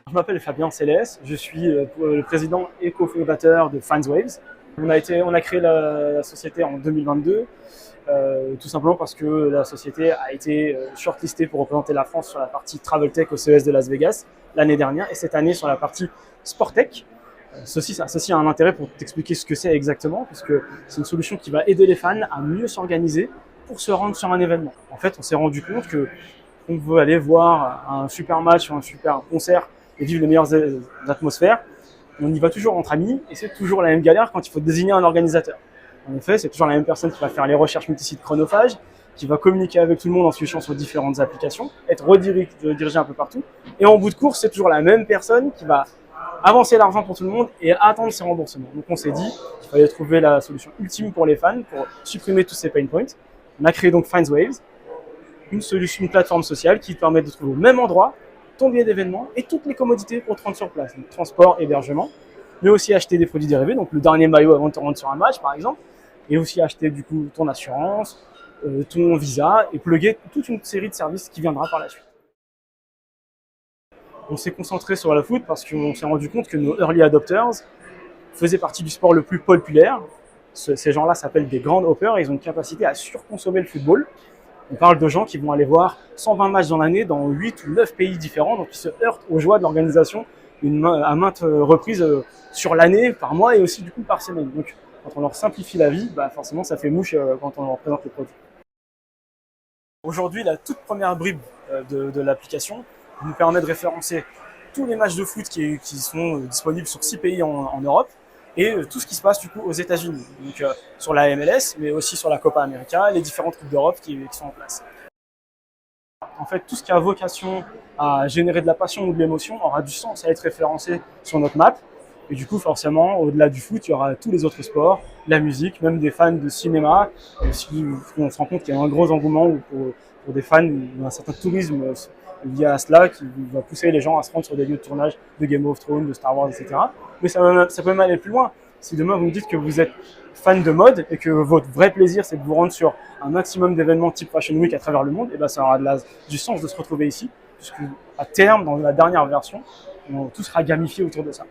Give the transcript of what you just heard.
Je m'appelle Fabien Célès, je suis le président et cofondateur de FansWaves. On a créé la société en 2022, tout simplement parce que la société a été shortlistée pour représenter la France sur la partie Travel Tech au CES de Las Vegas l'année dernière et cette année sur la partie Sport Tech. Ceci a un intérêt pour t'expliquer ce que c'est exactement, puisque c'est une solution qui va aider les fans à mieux s'organiser pour se rendre sur un événement. En fait, on s'est rendu compte que on veut aller voir un super match ou un super concert et vivre les meilleures atmosphères, on y va toujours entre amis et c'est toujours la même galère quand il faut désigner un organisateur. En effet, c'est toujours la même personne qui va faire les recherches multisites chronophages, qui va communiquer avec tout le monde en switchant sur différentes applications, être redirigé un peu partout. Et en bout de course, c'est toujours la même personne qui va avancer l'argent pour tout le monde et attendre ses remboursements. Donc on s'est dit qu'il fallait trouver la solution ultime pour les fans, pour supprimer tous ces pain points. On a créé donc FansWaves, une plateforme sociale qui te permet de trouver au même endroit ton billet d'événement et toutes les commodités pour te rendre sur place. Donc, transport, hébergement, mais aussi acheter des produits dérivés, donc le dernier maillot avant de te rendre sur un match par exemple, et aussi acheter du coup ton assurance, ton visa et plugger toute une série de services qui viendra par la suite. On s'est concentré sur la foot parce qu'on s'est rendu compte que nos early adopters faisaient partie du sport le plus populaire. Ces gens-là s'appellent des grand hoppers et ils ont une capacité à surconsommer le football. On parle de gens qui vont aller voir 120 matchs dans l'année dans 8 ou 9 pays différents, donc ils se heurtent aux joies de l'organisation à maintes reprises sur l'année, par mois et aussi du coup par semaine. Donc quand on leur simplifie la vie, forcément ça fait mouche quand on leur présente les produits. Aujourd'hui, la toute première bribe de l'application nous permet de référencer tous les matchs de foot qui sont disponibles sur 6 pays en Europe et tout ce qui se passe du coup aux États-Unis, donc sur la MLS, mais aussi sur la Copa América, les différentes coupes d'Europe qui sont en place. En fait, tout ce qui a vocation à générer de la passion ou de l'émotion aura du sens à être référencé sur notre map. Et du coup, forcément, au-delà du foot, il y aura tous les autres sports, la musique, même des fans de cinéma. On se rend compte qu'il y a un gros engouement pour des fans d'un certain tourisme lié à cela qui va pousser les gens à se rendre sur des lieux de tournage de Game of Thrones, de Star Wars, etc. Mais ça peut même aller plus loin. Si demain vous me dites que vous êtes fan de mode et que votre vrai plaisir c'est de vous rendre sur un maximum d'événements type Fashion Week à travers le monde, et ça aura du sens de se retrouver ici, puisque à terme, dans la dernière version, tout sera gamifié autour de ça.